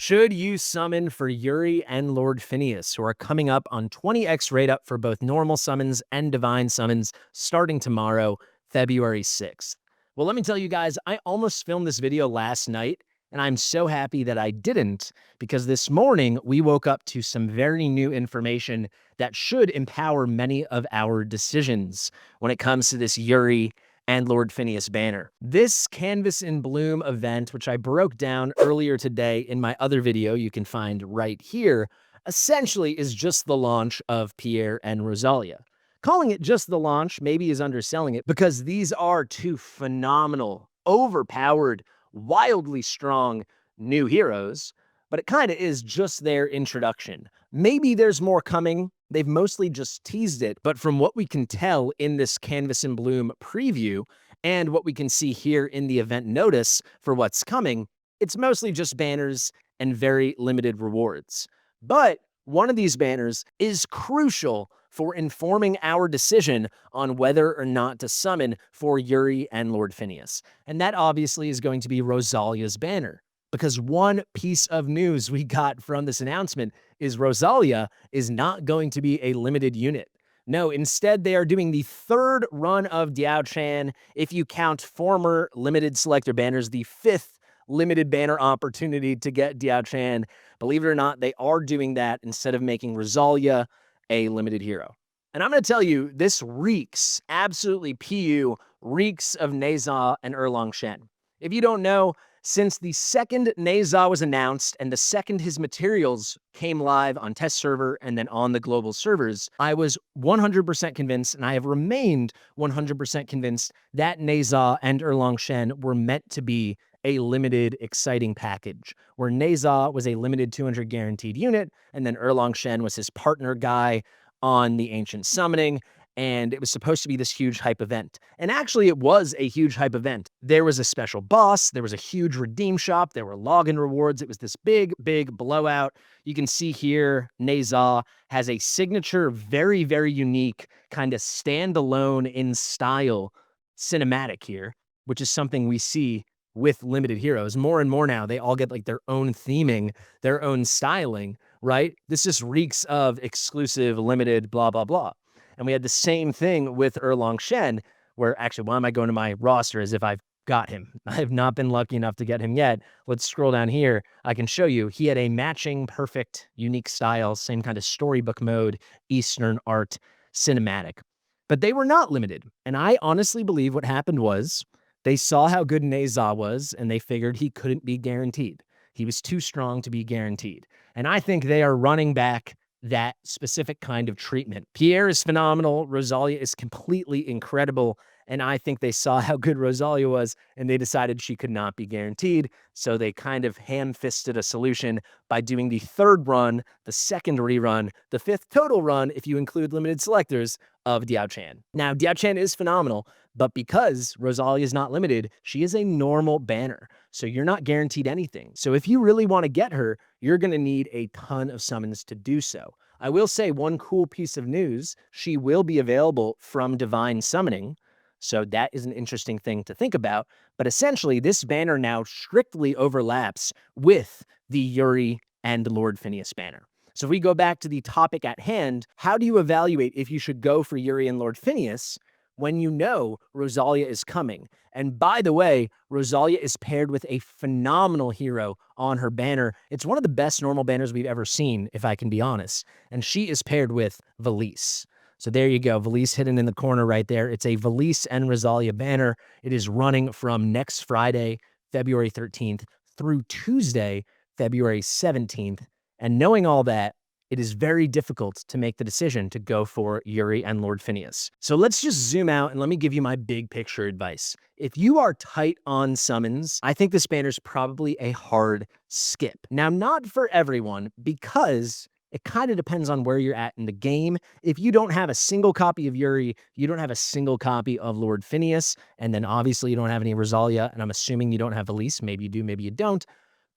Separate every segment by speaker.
Speaker 1: Should you summon for Yuri and Lord Phineas, who are coming up on 20x rate up for both normal summons and divine summons starting tomorrow, February 6th? Well, let me tell you guys, I almost filmed this video last night, and I'm so happy that I didn't, because this morning we woke up to some very new information that should empower many of our decisions when it comes to this Yuri and Lord Phineas banner. This Canvas in Bloom event, which I broke down earlier today in my other video you can find right here, essentially is just the launch of Pierre and Rosalia. Calling it just the launch maybe is underselling it, because these are two phenomenal, overpowered, wildly strong new heroes, but it kind of is just their introduction. Maybe there's more coming. They've mostly just teased it, but from what we can tell in this Canvas in Bloom preview and what we can see here in the event notice for what's coming, it's mostly just banners and very limited rewards. But one of these banners is crucial for informing our decision on whether or not to summon for Yuri and Lord Phineas. And that obviously is going to be Rosalia's banner. Because one piece of news we got from this announcement is Rosalia is not going to be a limited unit. No, instead they are doing the third run of Diao Chan. If you count former limited selector banners, the fifth limited banner opportunity to get Diao Chan. Believe it or not, they are doing that instead of making Rosalia a limited hero. And I'm going to tell you, this reeks, absolutely PU, reeks of Neza and Erlong Shen. If you don't know, since the second Neza was announced and the second his materials came live on test server and then on the global servers, I was 100% convinced, and I have remained 100% convinced, that Neza and Erlong Shen were meant to be a limited, exciting package, where Neza was a limited 200 guaranteed unit, and then Erlong Shen was his partner guy on the Ancient Summoning, and it was supposed to be this huge hype event. And actually, it was a huge hype event. There was a special boss, there was a huge redeem shop, there were login rewards. It was this big, big blowout. You can see here, Neza has a signature, very, very unique, kind of standalone in style cinematic here, which is something we see with limited heroes. More and more now, they all get like their own theming, their own styling, right? This just reeks of exclusive, limited, blah, blah, blah. And we had the same thing with Erlong Shen, where actually, why am I going to my roster as if I've got him? I have not been lucky enough to get him yet. Let's scroll down here. I can show you. He had a matching, perfect, unique style, same kind of storybook mode, Eastern art, cinematic. But they were not limited. And I honestly believe what happened was they saw how good Neza was, and they figured he couldn't be guaranteed. He was too strong to be guaranteed. And I think they are running back that specific kind of treatment. Pierre is phenomenal. Rosalia is completely incredible. And I think they saw how good Rosalia was, and they decided she could not be guaranteed. So they kind of ham-fisted a solution by doing the third run, the second rerun, the fifth total run, if you include limited selectors, of Diao Chan. Now, Diao Chan is phenomenal, but because Rosalia is not limited, she is a normal banner. So you're not guaranteed anything. So if you really want to get her, you're going to need a ton of summons to do so. I will say one cool piece of news, she will be available from Divine Summoning. So that is an interesting thing to think about. But essentially, this banner now strictly overlaps with the Yuri and Lord Phineas banner. So if we go back to the topic at hand, how do you evaluate if you should go for Yuri and Lord Phineas when you know Rosalia is coming? And by the way, Rosalia is paired with a phenomenal hero on her banner. It's one of the best normal banners we've ever seen, if I can be honest. And she is paired with Valise. So there you go, Valise hidden in the corner right there. It's a Valise and Rosalia banner. It is running from next Friday, February 13th, through Tuesday, February 17th. And knowing all that, it is very difficult to make the decision to go for Yuri and Lord Phineas. So let's just zoom out and let me give you my big picture advice. If you are tight on summons, I think this banner is probably a hard skip. Now, not for everyone, because it kind of depends on where you're at in the game. If you don't have a single copy of Yuri, you don't have a single copy of Lord Phineas, and then obviously you don't have any Rosalia, and I'm assuming you don't have Valise. Maybe you do, maybe you don't.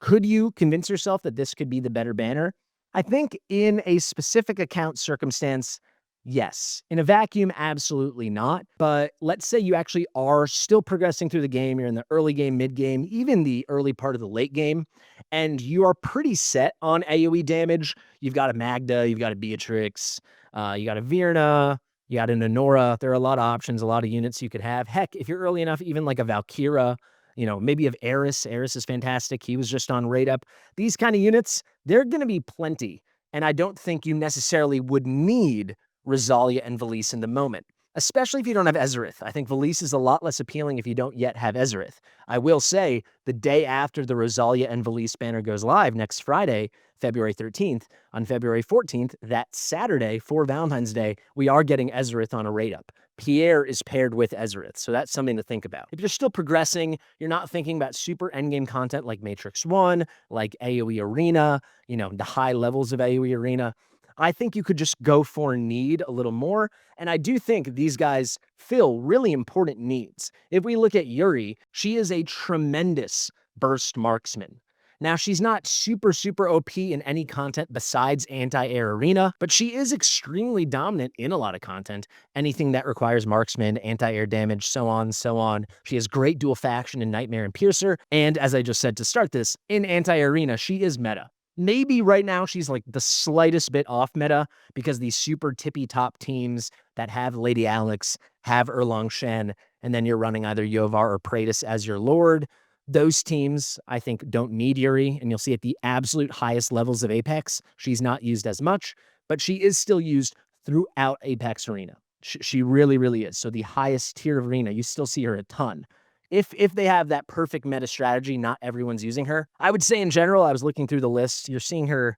Speaker 1: Could you convince yourself that this could be the better banner? I think in a specific account circumstance, Yes. In a vacuum, absolutely not. But let's say you actually are still progressing through the game. You're in the early game, mid game, even the early part of the late game, and you are pretty set on AoE damage. You've got a Magda, you've got a Beatrix, you got a Virna, you got an Honora. There are a lot of options, a lot of units you could have. Heck, if you're early enough, even like a Valkyra, maybe of Eris. Eris is fantastic. He was just on rate up. These kind of units, they're going to be plenty. And I don't think you necessarily would need Rosalia and Valise in the moment, especially if you don't have Ezerith. I think Valise is a lot less appealing if you don't yet have Ezerith. I will say the day after the Rosalia and Valise banner goes live next Friday, February 13th, on February 14th, that Saturday for Valentine's Day, we are getting Ezerith on a rate up. Pierre is paired with Ezerith, so that's something to think about. If you're still progressing, you're not thinking about super endgame content like Matrix 1, like AoE Arena, the high levels of AoE Arena, I think you could just go for need a little more. And I do think these guys fill really important needs. If we look at Yuri, she is a tremendous burst marksman. Now, she's not super, super OP in any content besides anti-air arena, but she is extremely dominant in a lot of content. Anything that requires marksman, anti-air damage, so on, so on. She has great dual faction in Nightmare and Piercer. And as I just said to start this, in anti-arena, she is meta. Maybe right now she's like the slightest bit off meta because these super tippy top teams that have Lady Alex, have Erlong Shen, and then you're running either Yovar or Praetus as your lord. Those teams, I think, don't need Yuri, and you'll see at the absolute highest levels of Apex, she's not used as much, but she is still used throughout Apex Arena. She really, really is. So the highest tier of Arena, you still see her a ton. If they have that perfect meta strategy, not everyone's using her. I would say in general, I was looking through the list, you're seeing her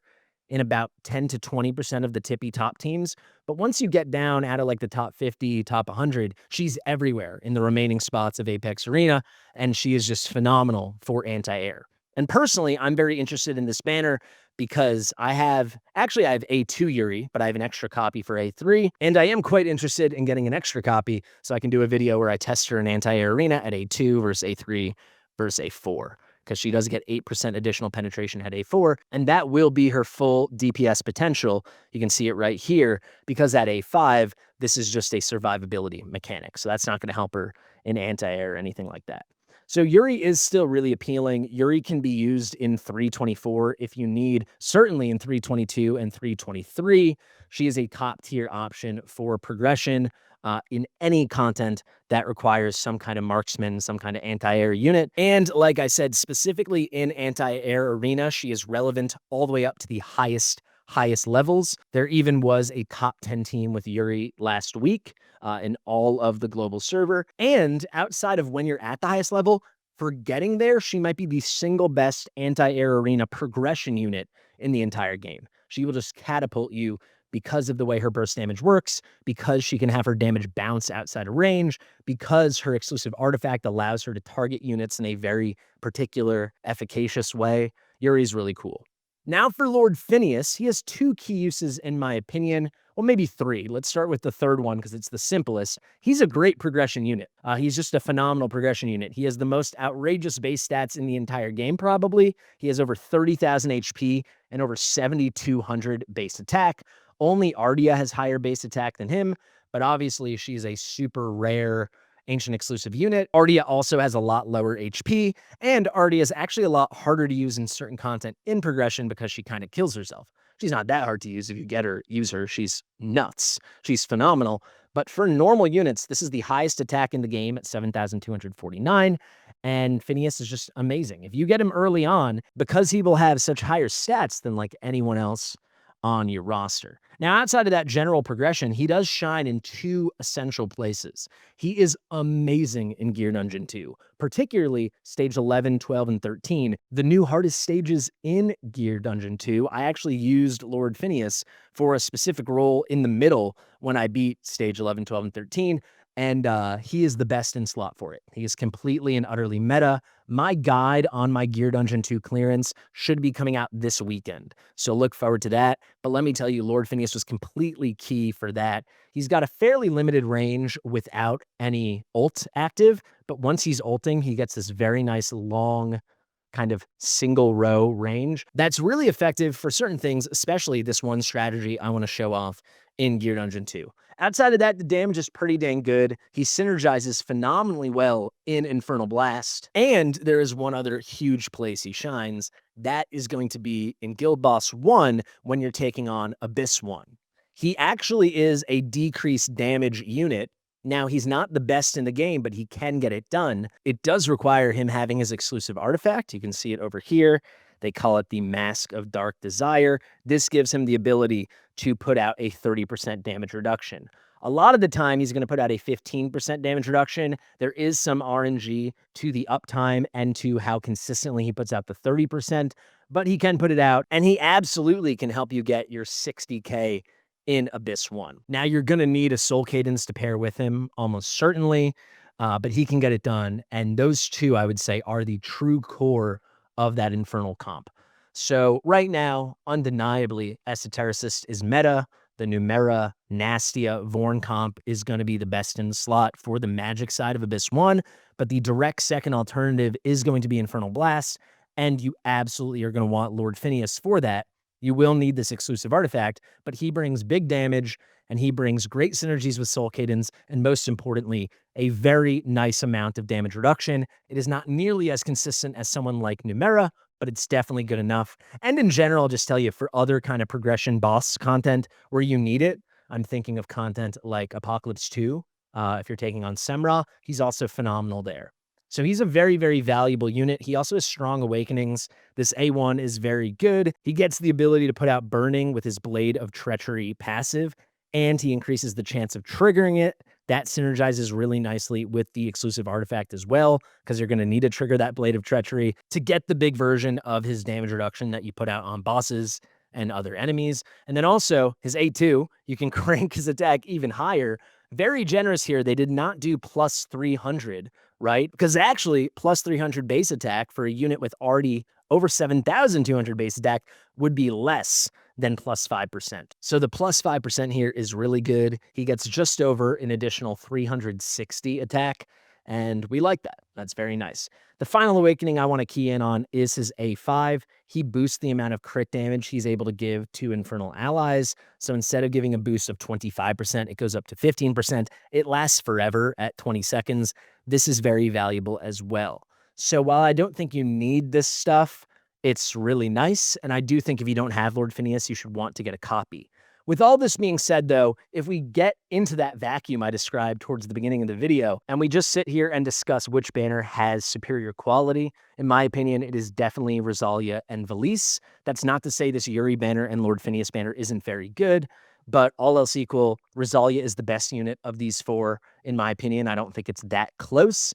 Speaker 1: in about 10 to 20% of the tippy top teams. But once you get down out of like the top 50, top 100, she's everywhere in the remaining spots of Apex Arena, and she is just phenomenal for anti-air. And personally, I'm very interested in this banner because I have A2 Yuri, but I have an extra copy for A3, and I am quite interested in getting an extra copy so I can do a video where I test her in anti-air arena at A2 versus A3 versus A4, because she does get 8% additional penetration at A4, and that will be her full DPS potential. You can see it right here, because at A5, this is just a survivability mechanic, so that's not going to help her in anti-air or anything like that. So Yuri is still really appealing. Yuri can be used in 324 if you need, certainly in 322 and 323. She is a top tier option for progression in any content that requires some kind of marksman, some kind of anti-air unit. And like I said, specifically in anti-air arena, she is relevant all the way up to the highest levels. There even was a top 10 team with Yuri last week in all of the global server. And outside of when you're at the highest level, for getting there, she might be the single best anti-air arena progression unit in the entire game. She will just catapult you because of the way her burst damage works, because she can have her damage bounce outside of range, because her exclusive artifact allows her to target units in a very particular, efficacious way. Yuri's really cool. Now for Lord Phineas, he has two key uses in my opinion. Well, maybe three. Let's start with the third one because it's the simplest. He's a great progression unit. He's just a phenomenal progression unit. He has the most outrageous base stats in the entire game, probably. He has over 30,000 HP and over 7,200 base attack. Only Ardia has higher base attack than him, but obviously she's a super rare ancient exclusive unit. Ardia also has a lot lower HP, and Ardia is actually a lot harder to use in certain content in progression because she kind of kills herself. She's not that hard to use if you use her. She's nuts. She's phenomenal. But for normal units, this is the highest attack in the game at 7,249. And Phineas is just amazing. If you get him early on, because he will have such higher stats than like anyone else on your roster. Now, outside of that general progression, he does shine in two essential places. He is amazing in Gear Dungeon 2, particularly stage 11, 12, and 13, the new hardest stages in Gear Dungeon 2. I actually used Lord Phineas for a specific role in the middle when I beat stage 11, 12, and 13, and he is the best in slot for it. He is completely and utterly meta. My guide on my Gear Dungeon 2 clearance should be coming out this weekend, so look forward to that. But let me tell you, Lord Phineas was completely key for that. He's got a fairly limited range without any ult active, but once he's ulting, he gets this very nice long kind of single row range. That's really effective for certain things, especially this one strategy I want to show off in Gear Dungeon 2. Outside of that, the damage is pretty dang good. He synergizes phenomenally well in Infernal Blast. And there is one other huge place he shines. That is going to be in Guild Boss 1 when you're taking on Abyss 1. He actually is a decreased damage unit. Now, he's not the best in the game, but he can get it done. It does require him having his exclusive artifact. You can see it over here. They call it the Mask of Dark Desire. This gives him the ability to put out a 30% damage reduction. A lot of the time, he's going to put out a 15% damage reduction. There is some RNG to the uptime and to how consistently he puts out the 30%, but he can put it out, and he absolutely can help you get your 60k in Abyss 1. Now, you're going to need a Soul Cadence to pair with him, almost certainly, but he can get it done, and those two, I would say, are the true core of that Infernal comp. So right now, undeniably, Esotericist is meta. The Numera Nastia Vorn comp is going to be the best in the slot for the magic side of Abyss 1, but the direct second alternative is going to be Infernal Blast, and you absolutely are going to want Lord Phineas for that. You will need this exclusive artifact, but he brings big damage, and he brings great synergies with Soul Cadence, and most importantly, a very nice amount of damage reduction. It is not nearly as consistent as someone like Numera, but it's definitely good enough. And in general, I'll just tell you, for other kind of progression boss content where you need it, I'm thinking of content like Apocalypse 2. If you're taking on Semra, he's also phenomenal there. So he's a very, very valuable unit. He also has strong awakenings. This A1 is very good. He gets the ability to put out Burning with his Blade of Treachery passive, and he increases the chance of triggering it. That synergizes really nicely with the exclusive artifact as well, because you're going to need to trigger that Blade of Treachery to get the big version of his damage reduction that you put out on bosses and other enemies. And then also his A2, you can crank his attack even higher. Very generous here. They did not do plus 300, right? Because actually, plus 300 base attack for a unit with already over 7,200 base attack would be less than plus 5%. So the plus 5% here is really good. He gets just over an additional 360 attack, and we like that. That's very nice. The final awakening I want to key in on is his A5. He boosts the amount of crit damage he's able to give to infernal allies. So instead of giving a boost of 25%, it goes up to 15%. It lasts forever at 20 seconds. This is very valuable as well. So while I don't think you need this stuff, it's really nice, and I do think if you don't have Lord Phineas, you should want to get a copy. With all this being said, though, if we get into that vacuum I described towards the beginning of the video, and we just sit here and discuss which banner has superior quality, in my opinion, it is definitely Rosalia and Valise. That's not to say this Yuri banner and Lord Phineas banner isn't very good, but all else equal, Rosalia is the best unit of these four, in my opinion. I don't think it's that close.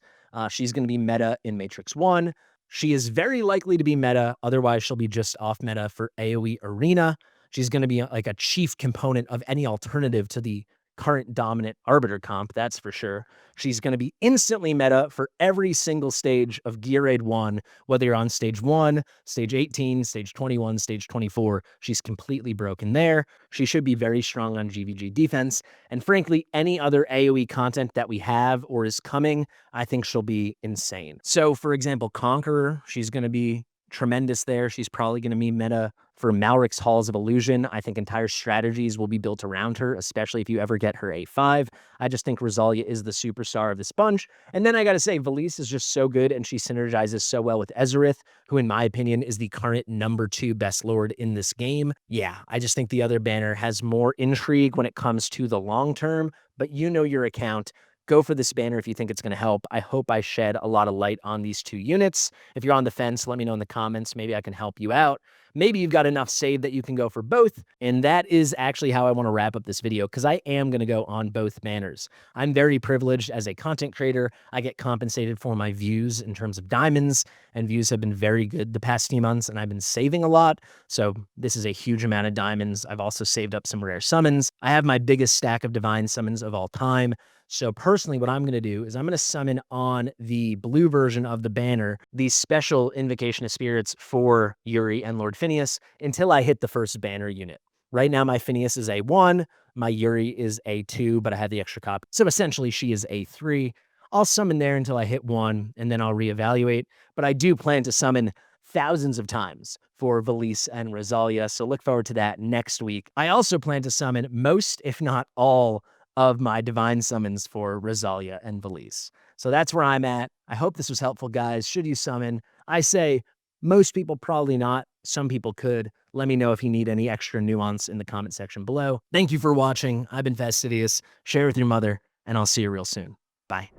Speaker 1: She's going to be meta in Matrix 1. She is very likely to be meta, otherwise she'll be just off meta for AoE Arena. She's going to be like a chief component of any alternative to the current dominant Arbiter comp, that's for sure. She's going to be instantly meta for every single stage of Gear Raid 1, whether you're on stage 1, stage 18, stage 21, stage 24. She's completely broken there. She should be very strong on GVG defense. And frankly, any other AoE content that we have or is coming, I think she'll be insane. So for example, Conqueror, she's going to be tremendous there. She's probably going to be meta for Malric's Halls of Illusion. I think entire strategies will be built around her, especially if you ever get her A5. I just think Rosalia is the superstar of this bunch. And then I got to say, Valise is just so good, and she synergizes so well with Ezerith, who in my opinion is the current number 2 best lord in this game. Yeah, I just think the other banner has more intrigue when it comes to the long term, but you know your account. Go for this banner if you think it's going to help. I hope I shed a lot of light on these two units. If you're on the fence, let me know in the comments. Maybe I can help you out. Maybe you've got enough saved that you can go for both. And that is actually how I want to wrap up this video, because I am going to go on both banners. I'm very privileged as a content creator. I get compensated for my views in terms of diamonds, and views have been very good the past few months, and I've been saving a lot. So this is a huge amount of diamonds. I've also saved up some rare summons. I have my biggest stack of divine summons of all time. So personally, what I'm going to do is I'm going to summon on the blue version of the banner the special Invocation of Spirits for Yuri and Lord Phineas until I hit the first banner unit. Right now, my Phineas is A1, my Yuri is A2, but I had the extra copy. So essentially, she is A3. I'll summon there until I hit 1, and then I'll reevaluate. But I do plan to summon thousands of times for Valise and Rosalia, so look forward to that next week. I also plan to summon most, if not all, of my divine summons for Rosalia and Valise. So that's where I'm at. I hope this was helpful, guys. Should you summon? I say most people probably not. Some people could. Let me know if you need any extra nuance in the comment section below. Thank you for watching. I've been Fastidious. Share with your mother, and I'll see you real soon. Bye.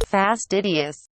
Speaker 2: Fastidious.